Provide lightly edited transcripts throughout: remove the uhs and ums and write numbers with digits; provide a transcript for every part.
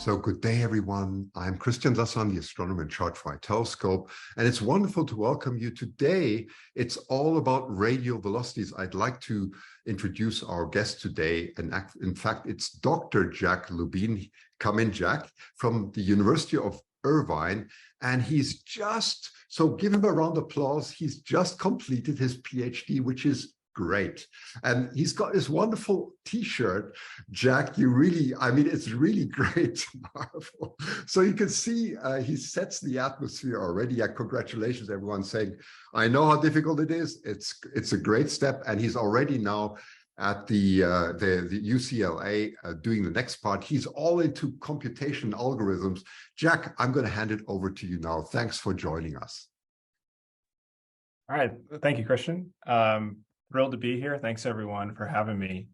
So good day, everyone. I'm Christian Lassan, the astronomer in charge for iTelescope, and it's wonderful to welcome you today. It's all about radial velocities. I'd like to introduce our guest today, and in fact, it's Dr. Jack Lubin. Come in, Jack, from the University of Irvine, and he's just, so give him a round of applause. He's just completed his PhD, which is great. And he's got this wonderful t-shirt. Jack, you really, I mean, it's really great. Marvel. So you can see he sets the atmosphere already. Yeah, congratulations, everyone, saying, I know how difficult it is. It's a great step. And he's already now at the UCLA doing the next part. He's all into computation algorithms. Jack, I'm going to hand it over to you now. Thanks for joining us. All right. Thank you, Christian. Thrilled to be here. Thanks, everyone, for having me.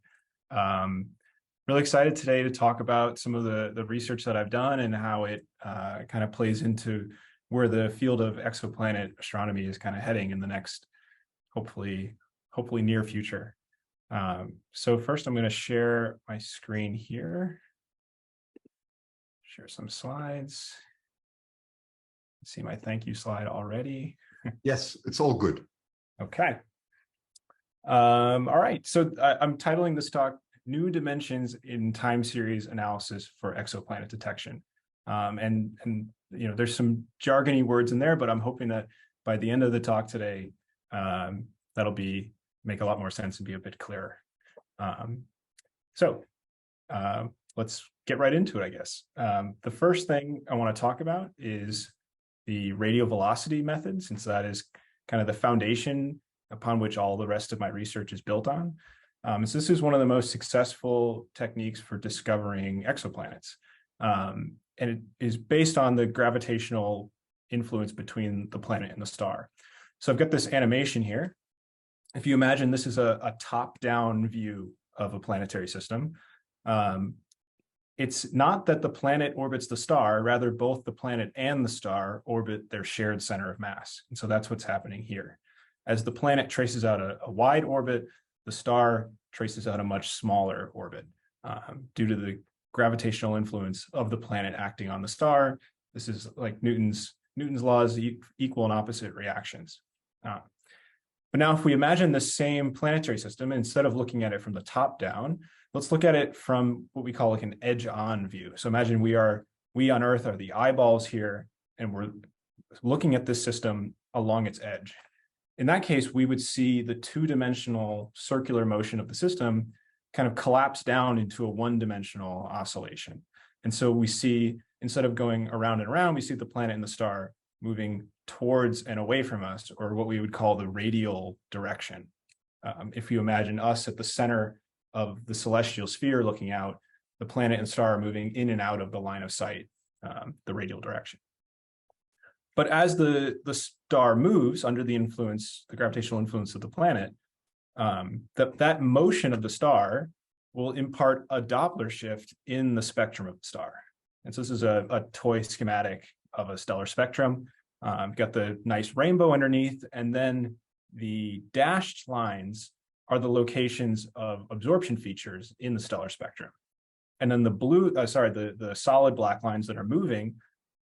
Really excited today to talk about some of the research that I've done and how it kind of plays into where the field of exoplanet astronomy is kind of heading in the next, hopefully near future. So first, I'm going to share my screen here. Share some slides. See my thank you slide already. Yes, it's all good. Okay. All right, so I'm titling this talk New Dimensions in Time Series Analysis for Exoplanet Detection. And you know, there's some jargony words in there, but I'm hoping that by the end of the talk today, that'll make a lot more sense and be a bit clearer. So let's get right into it, I guess. The first thing I want to talk about is the radial velocity method, since that is kind of the foundation upon which all the rest of my research is built on. So this is one of the most successful techniques for discovering exoplanets. And it is based on the gravitational influence between the planet and the star. So I've got this animation here. If you imagine this is a top-down view of a planetary system, it's not that the planet orbits the star, rather both the planet and the star orbit their shared center of mass. And so that's what's happening here. As the planet traces out a wide orbit, the star traces out a much smaller orbit due to the gravitational influence of the planet acting on the star. This is like Newton's laws, equal and opposite reactions. But now if we imagine the same planetary system, instead of looking at it from the top down, let's look at it from what we call like an edge-on view. So imagine we on Earth are the eyeballs here, and we're looking at this system along its edge. In that case, we would see the two-dimensional circular motion of the system kind of collapse down into a one-dimensional oscillation. And so we see, instead of going around and around, we see the planet and the star moving towards and away from us, or what we would call the radial direction. If you imagine us at the center of the celestial sphere looking out, the planet and star are moving in and out of the line of sight, the radial direction. But as the star moves under the gravitational influence of the planet, that motion of the star will impart a Doppler shift in the spectrum of the star. And so this is a toy schematic of a stellar spectrum. Got the nice rainbow underneath, and then the dashed lines are the locations of absorption features in the stellar spectrum. And then the solid black lines that are moving,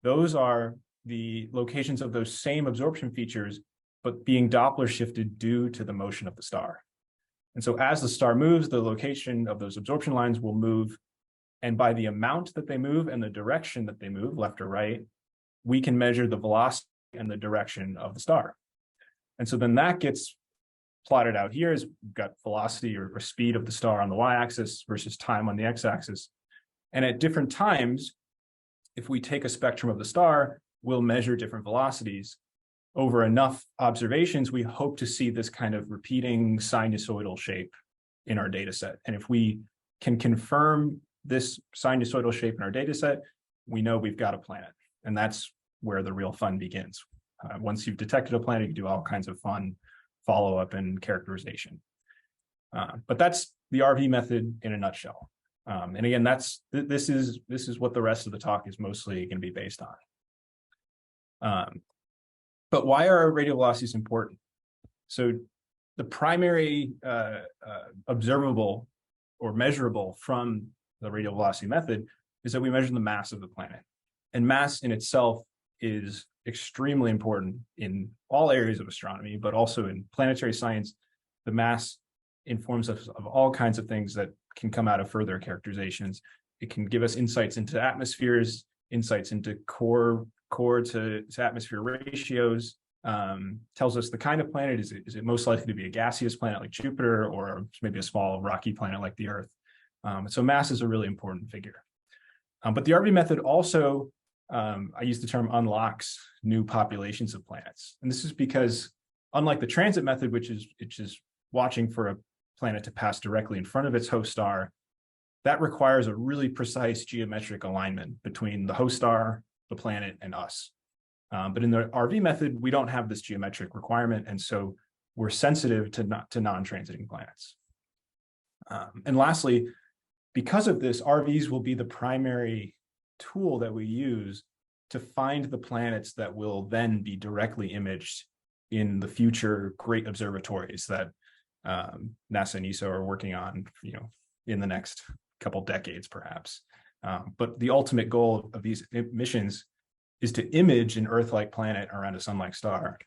those are the locations of those same absorption features, but being Doppler shifted due to the motion of the star. And so as the star moves, the location of those absorption lines will move. And by the amount that they move and the direction that they move, left or right, we can measure the velocity and the direction of the star. And so then that gets plotted out here as we've got velocity or speed of the star on the y-axis versus time on the x-axis. And at different times, if we take a spectrum of the star, we'll measure different velocities. Over enough observations, we hope to see this kind of repeating sinusoidal shape in our data set. And if we can confirm this sinusoidal shape in our data set, we know we've got a planet. And that's where the real fun begins. Once you've detected a planet, you can do all kinds of fun follow-up and characterization. But that's the RV method in a nutshell. And again, this is what the rest of the talk is mostly going to be based on. But why are radial velocities important? So the primary observable or measurable from the radial velocity method is that we measure the mass of the planet. And mass in itself is extremely important in all areas of astronomy, but also in planetary science. The mass informs us of all kinds of things that can come out of further characterizations. It can give us insights into atmospheres, insights into core to atmosphere ratios, tells us the kind of planet. Is it most likely to be a gaseous planet like Jupiter, or maybe a small rocky planet like the Earth? So mass is a really important figure. But the RV method also, I use the term, unlocks new populations of planets. And this is because, unlike the transit method, which is watching for a planet to pass directly in front of its host star, that requires a really precise geometric alignment between the host star, the planet, and us. But in the RV method, we don't have this geometric requirement, and so we're sensitive to non-transiting planets. And lastly, because of this, RVs will be the primary tool that we use to find the planets that will then be directly imaged in the future great observatories that NASA and ESO are working on, in the next couple decades, perhaps. But the ultimate goal of these missions is to image an Earth-like planet around a sun-like star.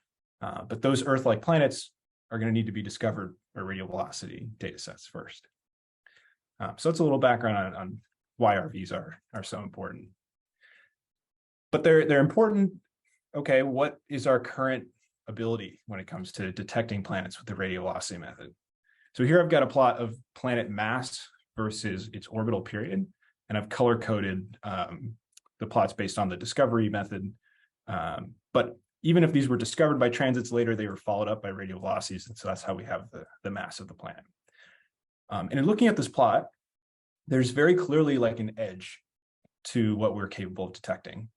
But those Earth-like planets are going to need to be discovered by radial velocity data sets first. So that's a little background on why RVs are so important. But they're important. Okay, what is our current ability when it comes to detecting planets with the radial velocity method? So here I've got a plot of planet mass versus its orbital period, and I've color-coded the plots based on the discovery method. But even if these were discovered by transits later, they were followed up by radial velocities, and so that's how we have the mass of the planet. And in looking at this plot, there's very clearly like an edge to what we're capable of detecting.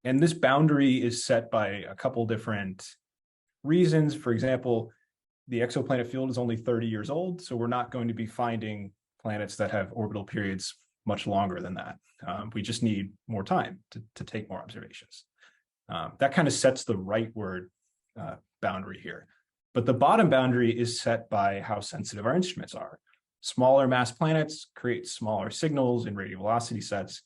And this boundary is set by a couple different reasons. For example, the exoplanet field is only 30 years old, so we're not going to be finding planets that have orbital periods much longer than that. We just need more time to take more observations. That kind of sets the rightward boundary here. But the bottom boundary is set by how sensitive our instruments are. Smaller mass planets create smaller signals in radial velocity sets.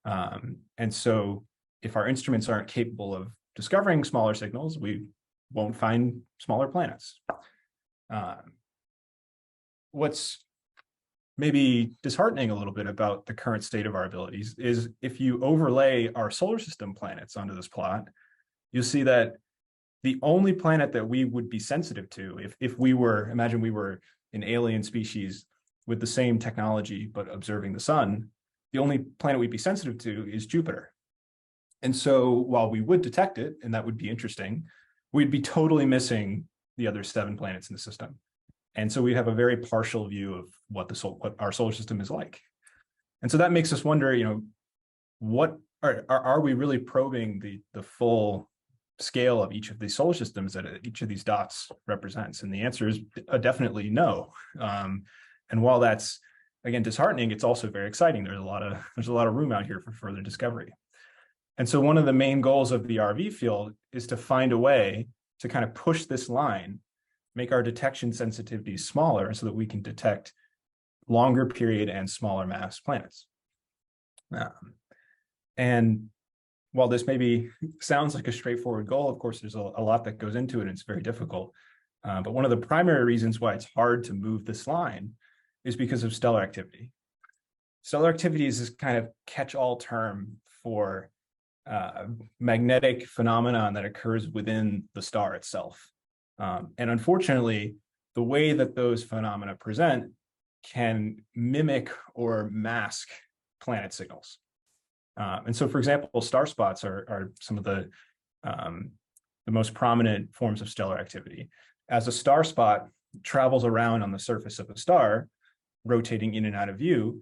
And so if our instruments aren't capable of discovering smaller signals, we won't find smaller planets. What's maybe disheartening a little bit about the current state of our abilities is if you overlay our solar system planets onto this plot, you'll see that the only planet that we would be sensitive to, if we were, imagine we were an alien species with the same technology but observing the sun, the only planet we'd be sensitive to is Jupiter. And so while we would detect it, and that would be interesting, we'd be totally missing the other 7 planets in the system. And so we have a very partial view of what our solar system is like. And so that makes us wonder, what are we really probing the full scale of each of these solar systems that each of these dots represents? And the answer is definitely no. And while that's, again, disheartening, it's also very exciting. There's a lot of room out here for further discovery. And so one of the main goals of the RV field is to find a way to kind of push this line, make our detection sensitivities smaller so that we can detect longer period and smaller mass planets. And while this maybe sounds like a straightforward goal, of course, there's a lot that goes into it, and it's very difficult. But one of the primary reasons why it's hard to move this line is because of stellar activity. Stellar activity is this kind of catch-all term for magnetic phenomenon that occurs within the star itself. And unfortunately, the way that those phenomena present can mimic or mask planet signals. And so, for example, star spots are some of the most prominent forms of stellar activity. As a star spot travels around on the surface of a star, rotating in and out of view,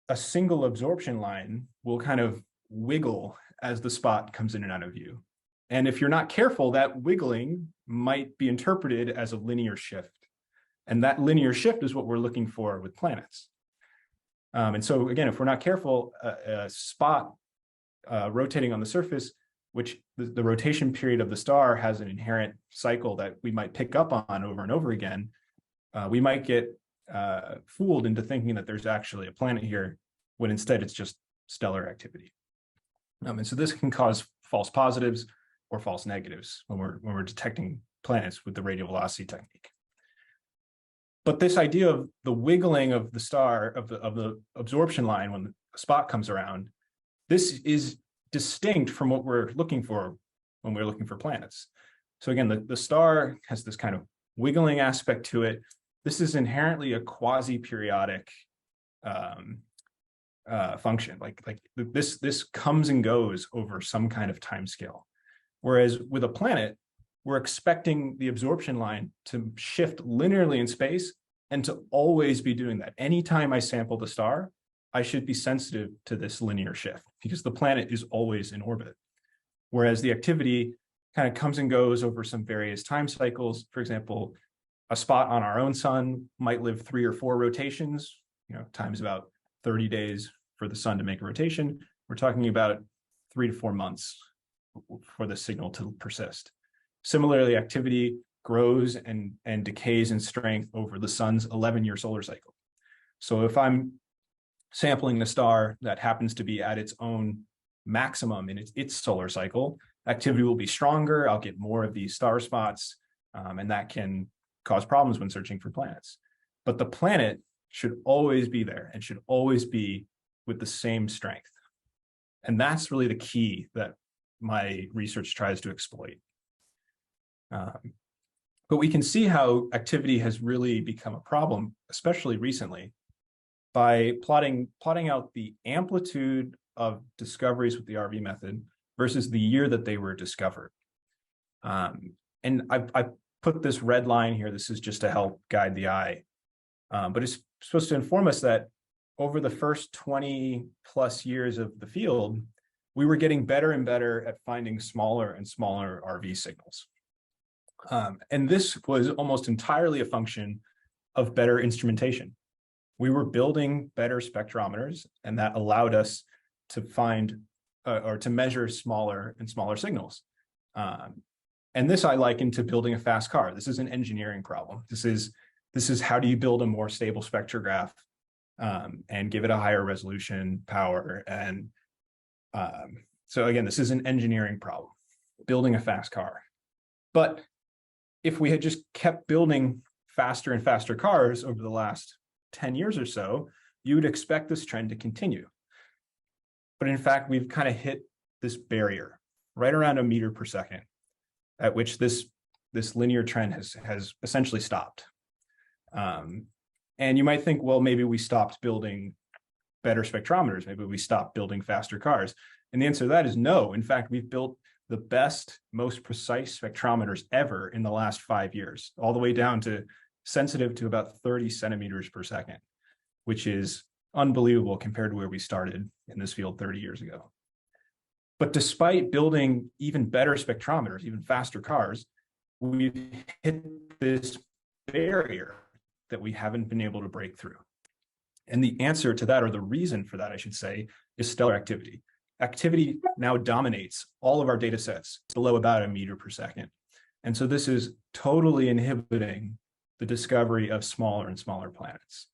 a single absorption line will kind of wiggle as the spot comes in and out of view. And if you're not careful, that wiggling might be interpreted as a linear shift. And that linear shift is what we're looking for with planets. And so again, if we're not careful, a spot rotating on the surface, which the rotation period of the star has an inherent cycle that we might pick up on over and over again, we might get fooled into thinking that there's actually a planet here when instead it's just stellar activity. And so this can cause false positives or false negatives when we're detecting planets with the radial velocity technique. But this idea of the wiggling of the star, of the absorption line when a spot comes around, this is distinct from what we're looking for when we're looking for planets. So again, the star has this kind of wiggling aspect to it. This is inherently a quasi-periodic function. Like this comes and goes over some kind of time scale. Whereas with a planet, we're expecting the absorption line to shift linearly in space and to always be doing that. Anytime I sample the star, I should be sensitive to this linear shift because the planet is always in orbit. Whereas the activity kind of comes and goes over some various time cycles. For example, a spot on our own sun might live 3 or 4 rotations, times about 30 days for the sun to make a rotation. We're talking about 3 to 4 months for the signal to persist. Similarly, activity grows and decays in strength over the sun's 11-year solar cycle. So if I'm sampling a star that happens to be at its own maximum in its solar cycle, activity will be stronger. I'll get more of these star spots, and that can cause problems when searching for planets. But the planet should always be there and should always be with the same strength. And that's really the key that my research tries to exploit. But we can see how activity has really become a problem, especially recently, by plotting out the amplitude of discoveries with the RV method versus the year that they were discovered. And I put this red line here. This is just to help guide the eye. But it's supposed to inform us that over the first 20 plus years of the field, we were getting better and better at finding smaller and smaller RV signals. And this was almost entirely a function of better instrumentation. We were building better spectrometers, and that allowed us to find or to measure smaller and smaller signals. And this I liken to building a fast car. This is an engineering problem. This is how do you build a more stable spectrograph and give it a higher resolution power. And so again, this is an engineering problem, building a fast car. But if we had just kept building faster and faster cars over the last 10 years or so, you would expect this trend to continue. But in fact, we've kind of hit this barrier right around 1 meter per second, at which this linear trend has essentially stopped. And you might think, well, maybe we stopped building better spectrometers. Maybe we stopped building faster cars. And the answer to that is no. In fact, we've built the best, most precise spectrometers ever in the last 5 years, all the way down to sensitive to about 30 centimeters per second, which is unbelievable compared to where we started in this field 30 years ago. But despite building even better spectrometers, even faster cars, we've hit this barrier that we haven't been able to break through. And the answer to that, or the reason for that, I should say, is stellar activity. Activity now dominates all of our data sets below about 1 meter per second. And so this is totally inhibiting the discovery of smaller and smaller planets.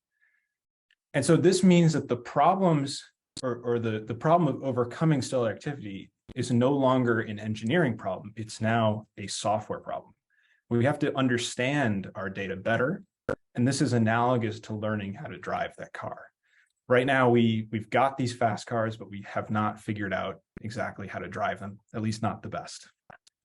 And so this means that the problems or the problem of overcoming stellar activity is no longer an engineering problem. It's now a software problem. We have to understand our data better. And this is analogous to learning how to drive that car. Right now, we've got these fast cars, but we have not figured out exactly how to drive them, at least not the best.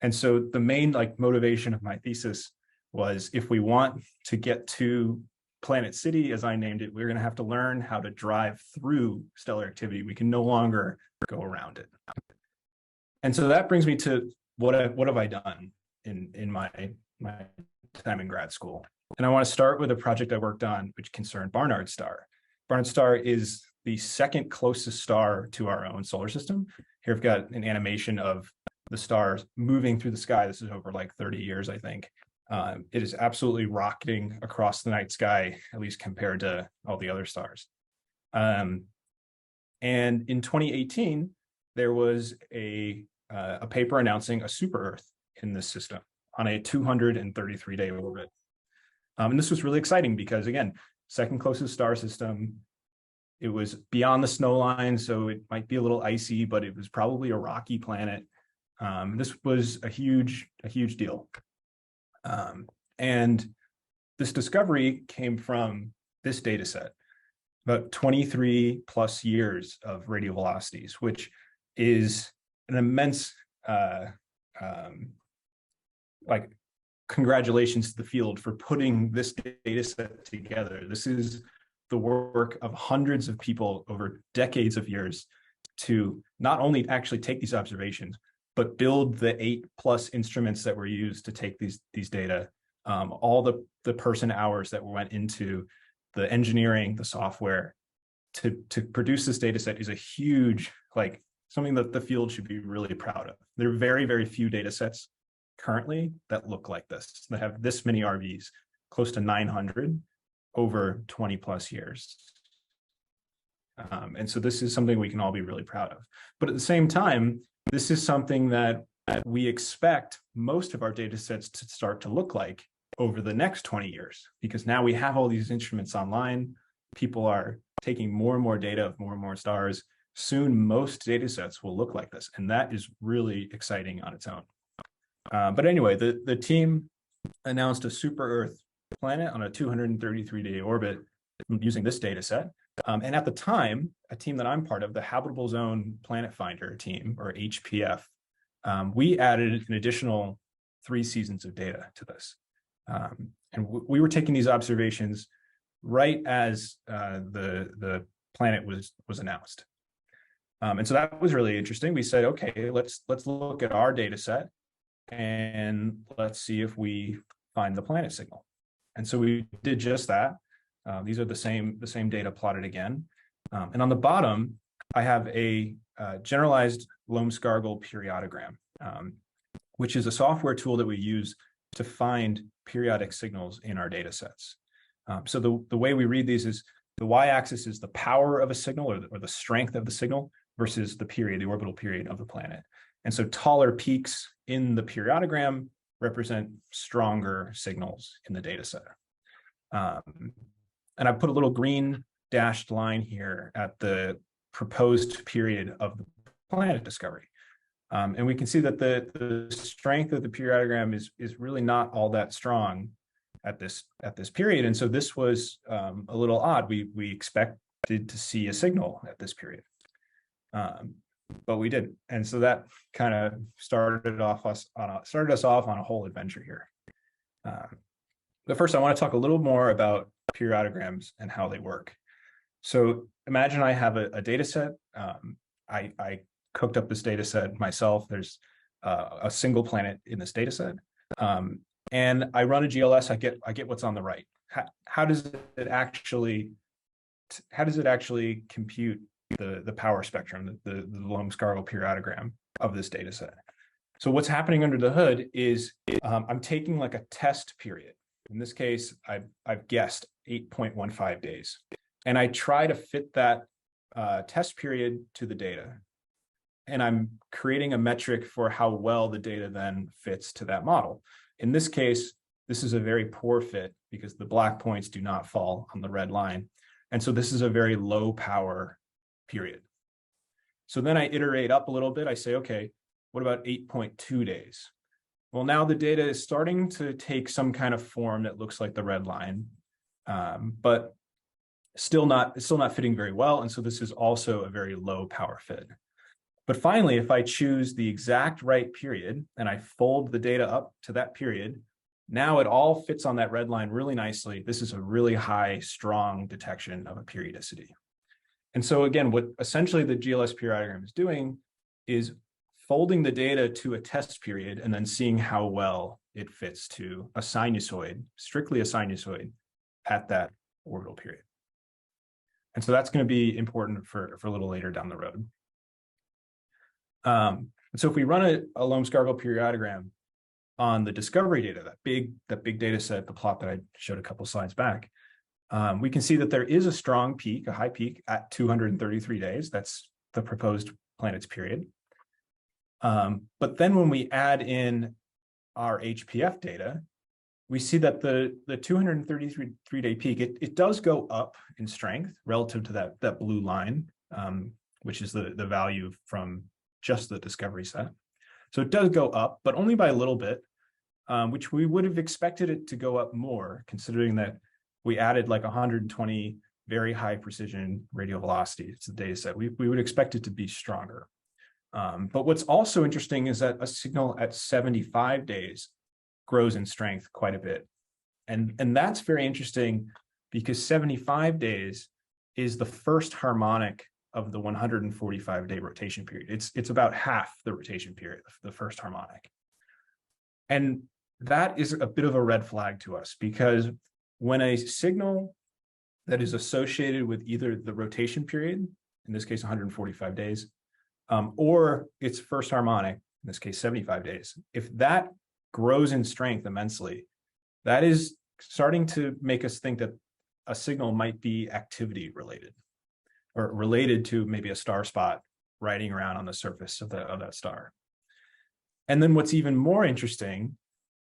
And so the main motivation of my thesis was, if we want to get to Planet City, as I named it, we're going to have to learn how to drive through stellar activity. We can no longer go around it. And so that brings me to what have I done in my time in grad school. And I want to start with a project I worked on, which concerned Barnard star. Barnard star is the second closest star to our own solar system. Here I've got an animation of the stars moving through the sky. This is over 30 years, I think. It is absolutely rocketing across the night sky, at least compared to all the other stars. And in 2018, there was a paper announcing a super Earth in this system on a 233-day orbit. And this was really exciting because, again, second closest star system, It was beyond the snow line, so it might be a little icy, but it was probably a rocky planet. This was a huge deal. And this discovery came from this data set, about 23 plus years of radial velocities, which is an immense, like, congratulations to the field for putting this data set together. This is the work of hundreds of people over decades of years to not only actually take these observations, but build the 8+ instruments that were used to take these data. All the person hours that went into the engineering, the software to produce this data set is a huge, like, something that the field should be really proud of. There are very, very few data sets currently that look like this, that have this many RVs, close to 900 over 20+ years. And so this is something we can all be really proud of. But at the same time, this is something that we expect most of our data sets to start to look like over the next 20 years, because now we have all these instruments online. People are taking more and more data of more and more stars. Soon, most data sets will look like this, and that is really exciting on its own. But anyway, the team announced a super Earth planet on a 233-day orbit using this data set. And at the time, a team that I'm part of, the Habitable Zone Planet Finder team, or HPF, we added an additional 3 seasons of data to this. And we were taking these observations right as the planet was announced. And so that was really interesting. We said, okay, let's look at our data set and let's see if we find the planet signal. And so we did just that. These are the same data plotted again. And on the bottom, I have a generalized Lomskargel periodogram, which is a software tool that we use to find periodic signals in our data sets. So the way we read these is the y-axis is the power of a signal, or the strength of the signal, versus the period, the orbital period of the planet. And so taller peaks in the periodogram represent stronger signals in the data set. And I put a little green dashed line here at the proposed period of the planet discovery. And we can see that the strength of the periodogram is really not all that strong at this period. And so this was a little odd. We expected to see a signal at this period, but we didn't. And so that kind of started us off on a whole adventure here. But first, I want to talk a little more about periodograms and how they work. So imagine I have a data set. I cooked up this data set myself. There's a single planet in this data set. And I run a GLS, I get what's on the right. How does it actually compute the power spectrum, the Lomskargel periodogram of this data set? So what's happening under the hood is I'm taking like a test period. In this case, I've guessed 8.15 days. And I try to fit that test period to the data. And I'm creating a metric for how well the data then fits to that model. In this case, this is a very poor fit because the black points do not fall on the red line. And so this is a very low power period. So then I iterate up a little bit. I say, okay, what about 8.2 days? Well, now the data is starting to take some kind of form that looks like the red line, but still not fitting very well. And so this is also a very low power fit. But finally, if I choose the exact right period and I fold the data up to that period, now it all fits on that red line really nicely. This is a really high, strong detection of a periodicity. And so again, what essentially the GLS periodogram is doing is folding the data to a test period and then seeing how well it fits to a sinusoid, strictly a sinusoid, at that orbital period. And so that's going to be important for a little later down the road. So if we run a Lomskargel periodogram on the discovery data, that big data set, the plot that I showed a couple slides back, we can see that there is a strong peak, a high peak at 233 days. That's the proposed planet's period. But then when we add in our HPF data, we see that the 233-day peak, it does go up in strength relative to that blue line, which is the value from just the discovery set. So it does go up, but only by a little bit, which we would have expected it to go up more, considering that we added like 120 very high precision radial velocity to the data set. We would expect it to be stronger. But what's also interesting is that a signal at 75 days grows in strength quite a bit. And that's very interesting because 75 days is the first harmonic of the 145-day rotation period. It's about half the rotation period, the first harmonic. And that is a bit of a red flag to us, because when a signal that is associated with either the rotation period, in this case 145 days, or its first harmonic, in this case 75 days, if that grows in strength immensely, that is starting to make us think that a signal might be activity related, or related to maybe a star spot riding around on the surface of that star. And then what's even more interesting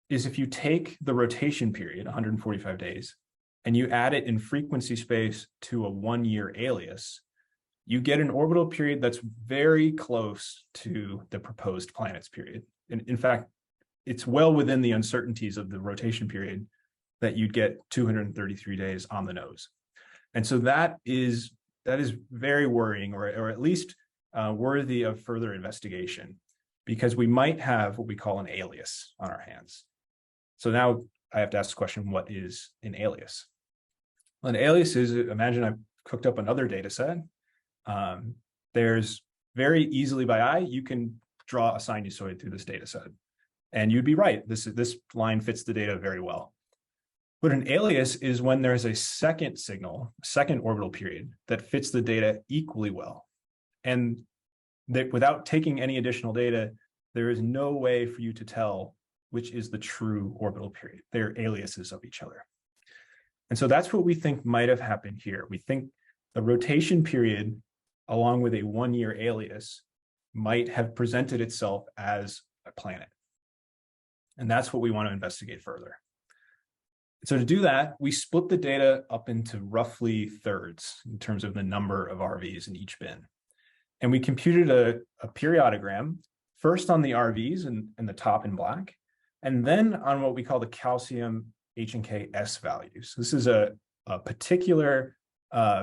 is if you take the rotation period, 145 days, and you add it in frequency space to a 1-year alias, you get an orbital period that's very close to the proposed planet's period. In fact, it's well within the uncertainties of the rotation period that you'd get 233 days on the nose. And so that is very worrying, or at least worthy of further investigation, because we might have what we call an alias on our hands. So now I have to ask the question, what is an alias? Well, an alias is, imagine I've cooked up another data set. There's very easily by eye, you can draw a sinusoid through this data set. And you'd be right, this line fits the data very well. But an alias is when there's a second signal, second orbital period that fits the data equally well. And that without taking any additional data, there is no way for you to tell which is the true orbital period. They're aliases of each other. And so that's what we think might have happened here. We think the rotation period, along with a 1-year alias, might have presented itself as a planet. And that's what we want to investigate further. So to do that, we split the data up into roughly thirds in terms of the number of RVs in each bin. And we computed a periodogram, first on the RVs in the top in black, and then on what we call the calcium H and K S values. This is a particular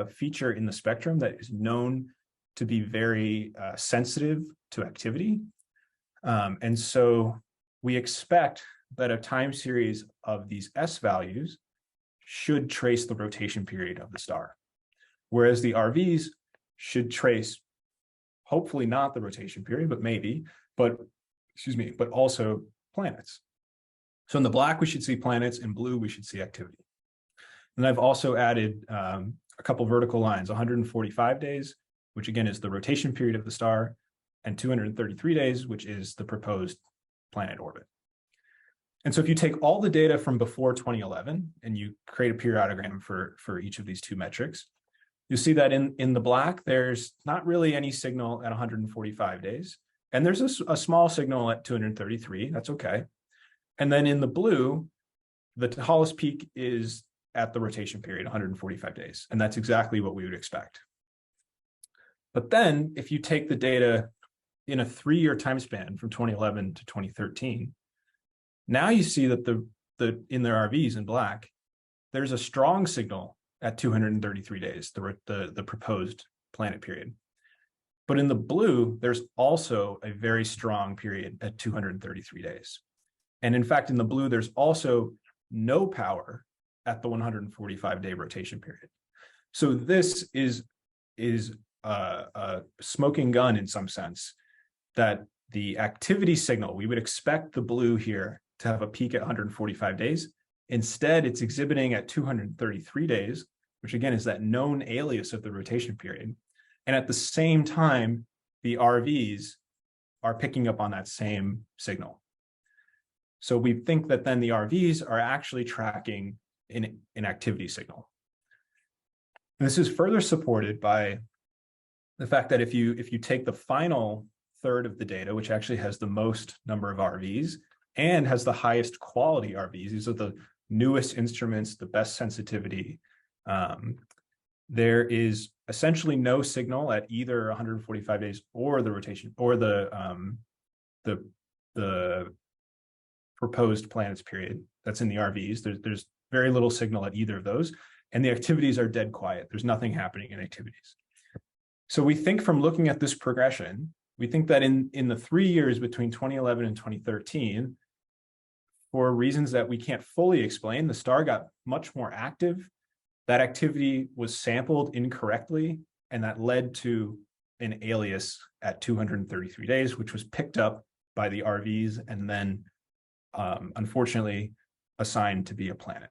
feature in the spectrum that is known to be very sensitive to activity. And so we expect that a time series of these S values should trace the rotation period of the star, whereas the RVs should trace, hopefully not the rotation period, but maybe, but also planets. So in the black, we should see planets. In blue, we should see activity. And I've also added a couple vertical lines, 145 days, which again is the rotation period of the star, and 233 days, which is the proposed planet orbit. And so if you take all the data from before 2011 and you create a periodogram for each of these two metrics, you'll see that in the black, there's not really any signal at 145 days. And there's a small signal at 233, that's okay. And then in the blue, the tallest peak is at the rotation period, 145 days. And that's exactly what we would expect. But then if you take the data in a 3-year time span from 2011 to 2013, now you see that in their RVs in black, there's a strong signal at 233 days, the proposed planet period. But in the blue, there's also a very strong period at 233 days. And in fact, in the blue, there's also no power at the 145-day rotation period. So this is a smoking gun in some sense, that the activity signal, we would expect the blue here to have a peak at 145 days. Instead, it's exhibiting at 233 days, which again is that known alias of the rotation period. And at the same time, the RVs are picking up on that same signal. So we think that then the RVs are actually tracking an activity signal. And this is further supported by the fact that if you take the final third of the data, which actually has the most number of RVs and has the highest quality RVs, these are the newest instruments, the best sensitivity. There is essentially no signal at either 145 days or the rotation or the proposed planets period that's in the RVs. There's very little signal at either of those, and the activities are dead quiet. There's nothing happening in activities. So we think from looking at this progression, we think that in the 3 years between 2011 and 2013, for reasons that we can't fully explain, the star got much more active. That activity was sampled incorrectly, and that led to an alias at 233 days, which was picked up by the RVs and then, unfortunately, assigned to be a planet.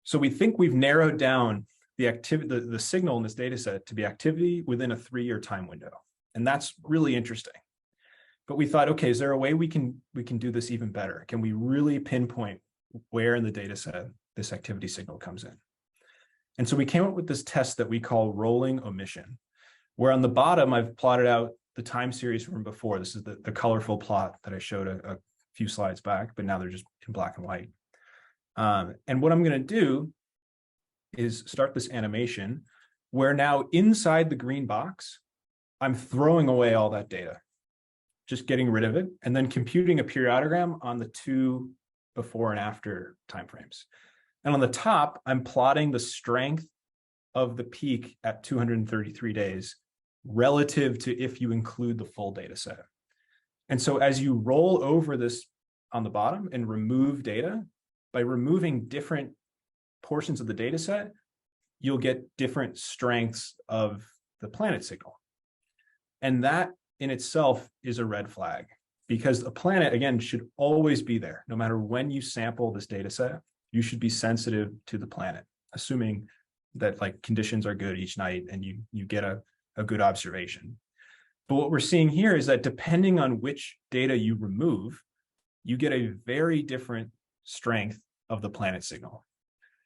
So we think we've narrowed down the activity, the signal in this data set to be activity within a 3-year time window. And that's really interesting. But we thought, okay, is there a way we can do this even better? Can we really pinpoint where in the data set this activity signal comes in? And so we came up with this test that we call rolling omission, where on the bottom, I've plotted out the time series from before. This is the colorful plot that I showed a few slides back, but now they're just in black and white. And what I'm going to do is start this animation where now inside the green box, I'm throwing away all that data, just getting rid of it, and then computing a periodogram on the 2 before and after timeframes. And on the top, I'm plotting the strength of the peak at 233 days relative to if you include the full data set. And so as you roll over this on the bottom and remove data, by removing different portions of the data set, you'll get different strengths of the planet signal. And that in itself is a red flag, because a planet, again, should always be there. No matter when you sample this data set, you should be sensitive to the planet, assuming that like conditions are good each night and you get a good observation. But what we're seeing here is that depending on which data you remove, you get a very different strength of the planet signal.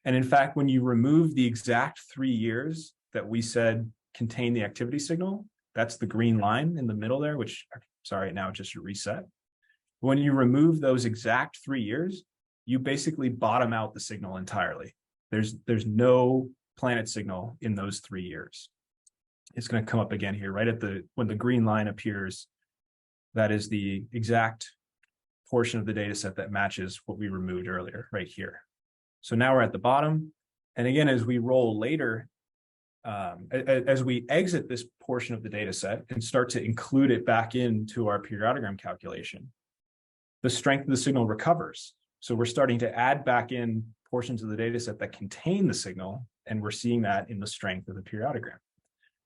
And in fact, when you remove the exact 3 years that we said contain the activity signal, that's the green line in the middle there, which, sorry, now just reset. When you remove those exact 3 years, you basically bottom out the signal entirely. There's no planet signal in those 3 years. It's going to come up again here, right at when the green line appears. That is the exact portion of the data set that matches what we removed earlier, right here. So now we're at the bottom. And again, as we roll later, as we exit this portion of the data set and start to include it back into our periodogram calculation, the strength of the signal recovers. So we're starting to add back in portions of the data set that contain the signal, and we're seeing that in the strength of the periodogram.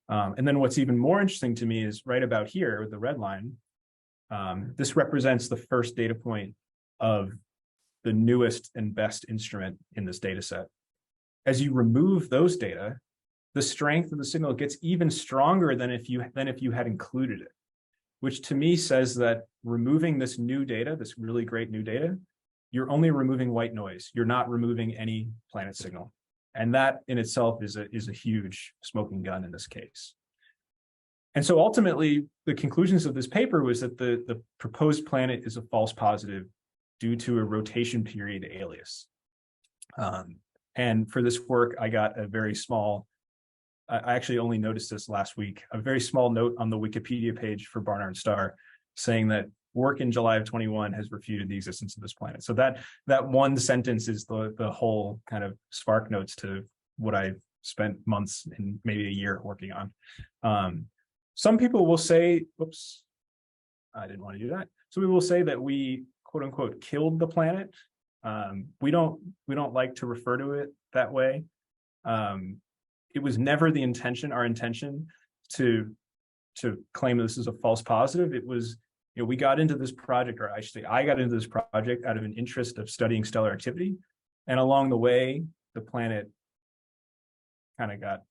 And then what's even more interesting to me is right about here with the red line. This represents the first data point of the newest and best instrument in this data set. As you remove those data, the strength of the signal gets even stronger than if you had included it, which to me says that removing this new data, this really great new data, you're only removing white noise. You're not removing any planet signal. And that in itself is a huge smoking gun in this case. And so ultimately, the conclusions of this paper was that the proposed planet is a false positive due to a rotation period alias. And for this work, I got a very small, I actually only noticed this last week, a very small note on the Wikipedia page for Barnard star saying that work in July of 21 has refuted the existence of this planet. So that one sentence is the whole kind of spark notes to what I spent months and maybe a year working on. Some people will say, whoops, I didn't want to do that. So we will say that we, quote unquote, killed the planet. We don't like to refer to it that way. It was never the intention, our intention to claim this is a false positive. It was, we got into this project, or I should say, I got into this project out of an interest of studying stellar activity. And along the way, the planet kind of got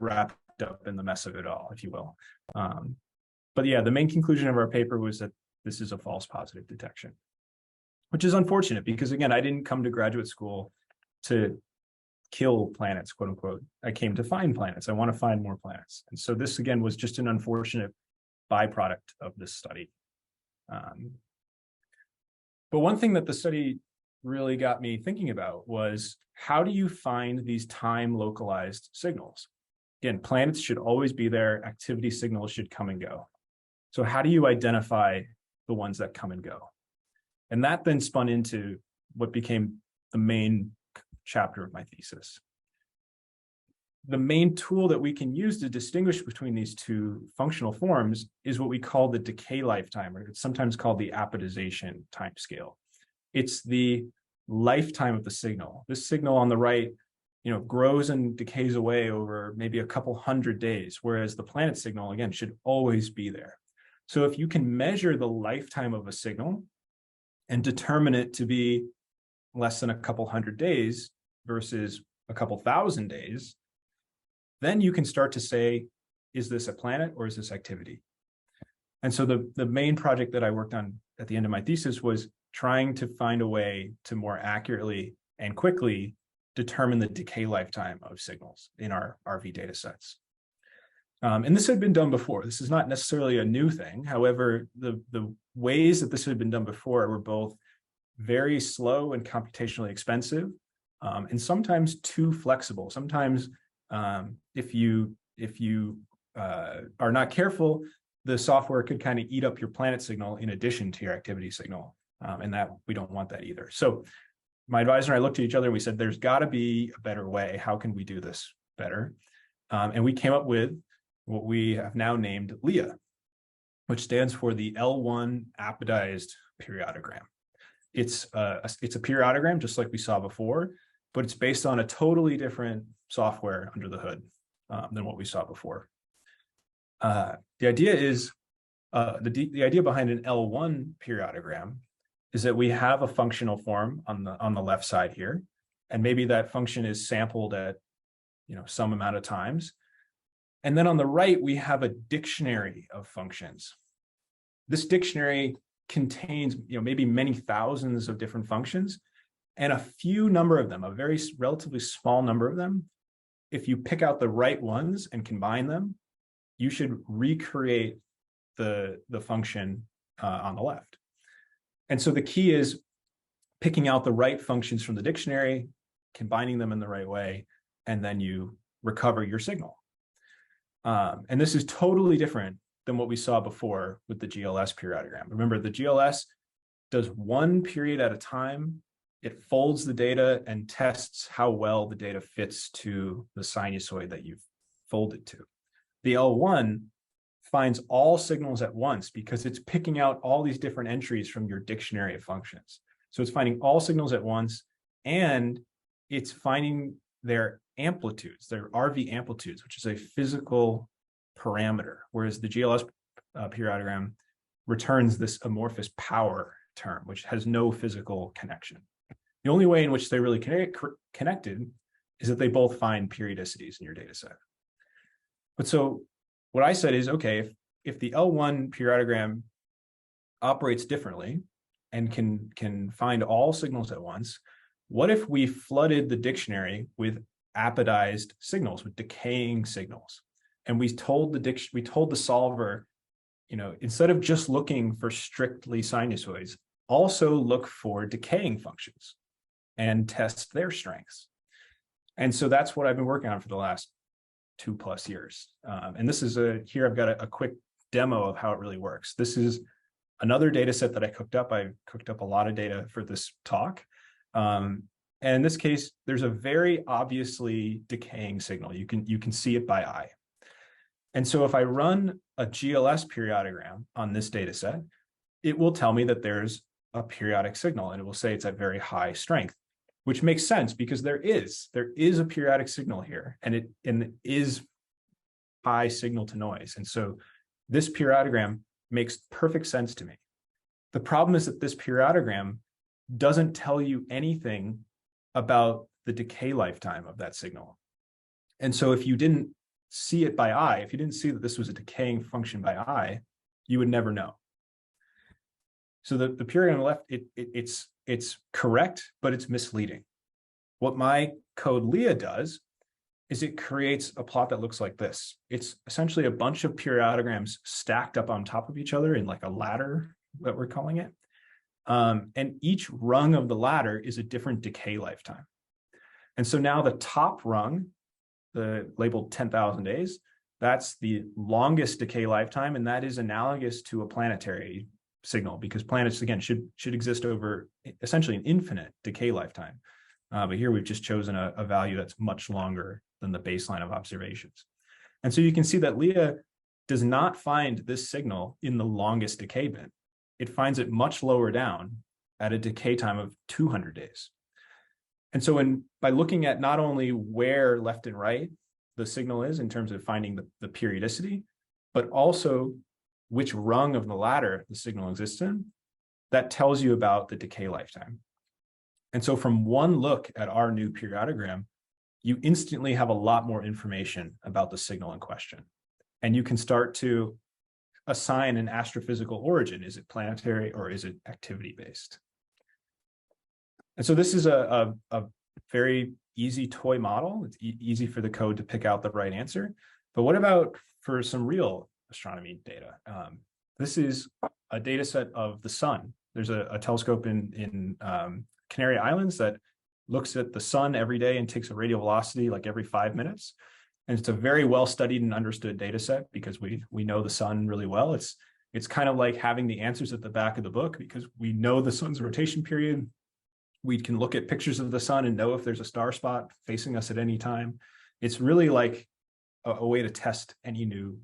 wrapped up in the mess of it all, if you will. But yeah, the main conclusion of our paper was that this is a false positive detection, which is unfortunate because, again, I didn't come to graduate school to kill planets, quote unquote. I came to find planets. I want to find more planets. And so this, again, was just an unfortunate byproduct of this study. But one thing that the study really got me thinking about was, how do you find these time localized signals? Again, planets should always be there. Activity signals should come and go. So how do you identify the ones that come and go? And that then spun into what became the main chapter of my thesis. The main tool that we can use to distinguish between these two functional forms is what we call the decay lifetime, or it's sometimes called the apodization timescale. It's the lifetime of the signal. This signal on the right, grows and decays away over maybe a couple hundred days, whereas the planet signal, again, should always be there. So if you can measure the lifetime of a signal and determine it to be less than a couple hundred days versus a couple thousand days, then you can start to say, is this a planet or is this activity? And so the main project that I worked on at the end of my thesis was trying to find a way to more accurately and quickly determine the decay lifetime of signals in our RV data sets. And this had been done before. This is not necessarily a new thing. However, the ways that this had been done before were both very slow and computationally expensive, and sometimes too flexible. Sometimes if you are not careful, the software could kind of eat up your planet signal in addition to your activity signal, and that we don't want that either. So my advisor and I looked at each other and we said, there's got to be a better way. How can we do this better? And we came up with what we have now named LEA, which stands for the L1 apodized periodogram. It's a periodogram just like we saw before, but it's based on a totally different software under the hood than what we saw before. The idea is, the idea behind an L1 periodogram is that we have a functional form on the left side here, and maybe that function is sampled at some amount of times. And then on the right, we have a dictionary of functions. This dictionary contains maybe many thousands of different functions, and a few number of them, a very relatively small number of them, if you pick out the right ones and combine them, you should recreate the function on the left. And so the key is picking out the right functions from the dictionary, combining them in the right way, and then you recover your signal. And this is totally different than what we saw before with the GLS periodogram. Remember, the GLS does one period at a time. It folds the data and tests how well the data fits to the sinusoid that you've folded to. The L1 finds all signals at once because it's picking out all these different entries from your dictionary of functions. So it's finding all signals at once, and it's finding their amplitudes, their RV amplitudes, which is a physical parameter, whereas the GLS periodogram returns this amorphous power term, which has no physical connection. The only way in which they're really connected is that they both find periodicities in your data set. But so what I said is, okay, if the L1 periodogram operates differently and can find all signals at once, what if we flooded the dictionary with apodized signals, with decaying signals? And we told the solver, instead of just looking for strictly sinusoids, also look for decaying functions and test their strengths. And so that's what I've been working on for the last 2+ years. And this is here I've got a quick demo of how it really works. This is another data set that I cooked up. I cooked up a lot of data for this talk. And in this case, there's a very obviously decaying signal. You can see it by eye. And so if I run a GLS periodogram on this data set, it will tell me that there's a periodic signal, and it will say it's at very high strength, which makes sense because there is a periodic signal here, and it is high signal to noise. And so this periodogram makes perfect sense to me. The problem is that this periodogram doesn't tell you anything about the decay lifetime of that signal. And so if you didn't see it by eye, if you didn't see that this was a decaying function by eye, you would never know. So the periodogram on the left, it's correct, but it's misleading. What my code LEA does is it creates a plot that looks like this. It's essentially a bunch of periodograms stacked up on top of each other in like a ladder, that we're calling it. And each rung of the ladder is a different decay lifetime. And so now the top rung, the labeled 10,000 days, that's the longest decay lifetime, and that is analogous to a planetary signal, because planets, again, should exist over essentially an infinite decay lifetime. But here we've just chosen a value that's much longer than the baseline of observations. And so you can see that Leah does not find this signal in the longest decay bin. It finds it much lower down at a decay time of 200 days. And so by looking at not only where left and right the signal is in terms of finding the periodicity, but also which rung of the ladder the signal exists in, that tells you about the decay lifetime. And so from one look at our new periodogram, you instantly have a lot more information about the signal in question. And you can start to assign an astrophysical origin. Is it planetary or is it activity-based? And so this is a very easy toy model. It's easy for the code to pick out the right answer. But what about for some real astronomy data? This is a data set of the sun. There's a telescope in Canary Islands that looks at the sun every day and takes a radial velocity like every 5 minutes. And it's a very well studied and understood data set because we know the sun really well. It's kind of like having the answers at the back of the book because we know the sun's rotation period. We can look at pictures of the sun and know if there's a star spot facing us at any time. It's really like a way to test any new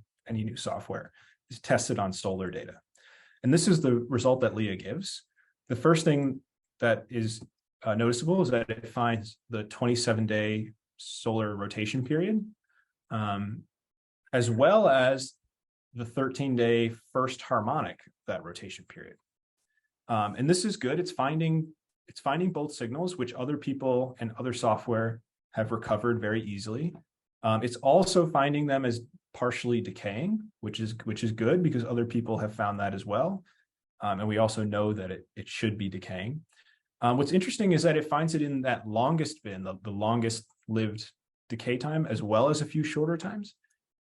software. It's tested on solar data. And this is the result that Leah gives. The first thing that is noticeable is that it finds the 27-day solar rotation period, as well as the 13-day first harmonic of that rotation period. And this is good. It's finding both signals, which other people and other software have recovered very easily. It's also finding them as partially decaying, which is good because other people have found that as well. And we also know that it should be decaying. What's interesting is that it finds it in that longest bin, the longest lived decay time, as well as a few shorter times.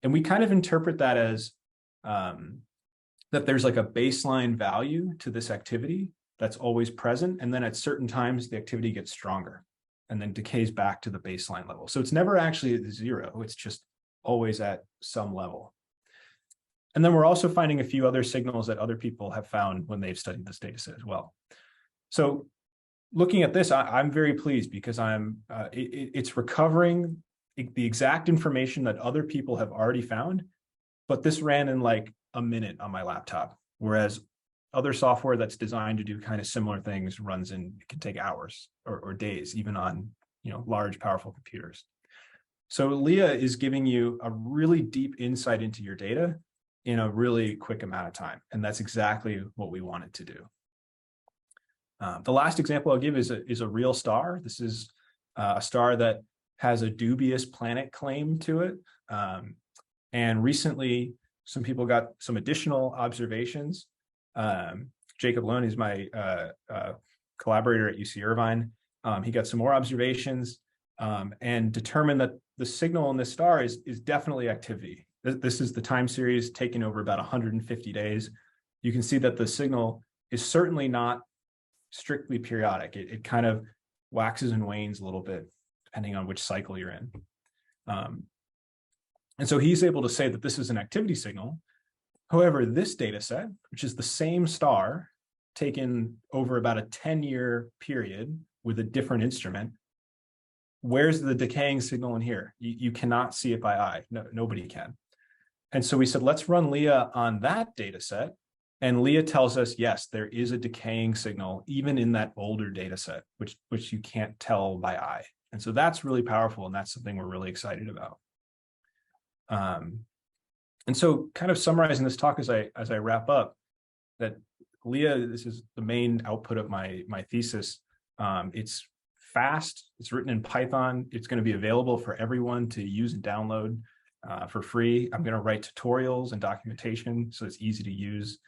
And we kind of interpret that as that there's like a baseline value to this activity that's always present. And then at certain times, the activity gets stronger and then decays back to the baseline level. So it's never actually at zero. It's just always at some level. And then we're also finding a few other signals that other people have found when they've studied this data set as well. So looking at this, I'm very pleased because it's recovering the exact information that other people have already found, but this ran in like a minute on my laptop, whereas other software that's designed to do kind of similar things it can take hours or days, even on large, powerful computers. So Leah is giving you a really deep insight into your data in a really quick amount of time. And that's exactly what we wanted to do. The last example I'll give is a real star. This is a star that has a dubious planet claim to it. And recently, some people got some additional observations. Jacob Loan is my collaborator at UC Irvine. He got some more observations and determined that the signal in this star is definitely activity. This is the time series taken over about 150 days. You can see that the signal is certainly not strictly periodic. It kind of waxes and wanes a little bit, depending on which cycle you're in. And so he's able to say that this is an activity signal. However, this data set, which is the same star taken over about a 10-year period with a different instrument, where's the decaying signal in here? You cannot see it by eye. No, nobody can. And so we said, let's run Leah on that data set. And Leah tells us, yes, there is a decaying signal, even in that older data set, which you can't tell by eye. And so that's really powerful. And that's something we're really excited about. And so kind of summarizing this talk as I wrap up, that Leah, this is the main output of my thesis. It's fast, it's written in Python, it's going to be available for everyone to use and download for free. I'm going to write tutorials and documentation so it's easy to use.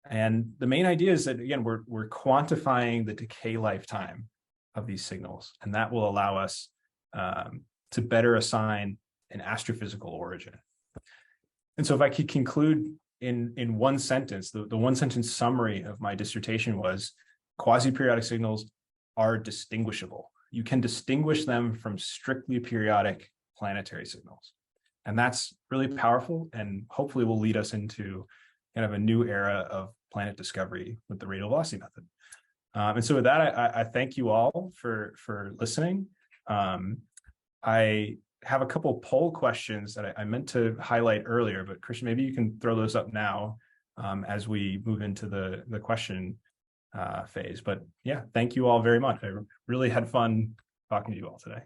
And the main idea is that, again, we're quantifying the decay lifetime of these signals, and that will allow us to better assign an astrophysical origin. And so if I could conclude in one sentence, the one sentence summary of my dissertation was quasi-periodic signals are distinguishable. You can distinguish them from strictly periodic planetary signals. And that's really powerful and hopefully will lead us into kind of a new era of planet discovery with the radial velocity method. And so with that, I thank you all for listening. I have a couple poll questions that I meant to highlight earlier, but Christian, maybe you can throw those up now as we move into the question phase. But yeah, thank you all very much. I really had fun talking to you all today.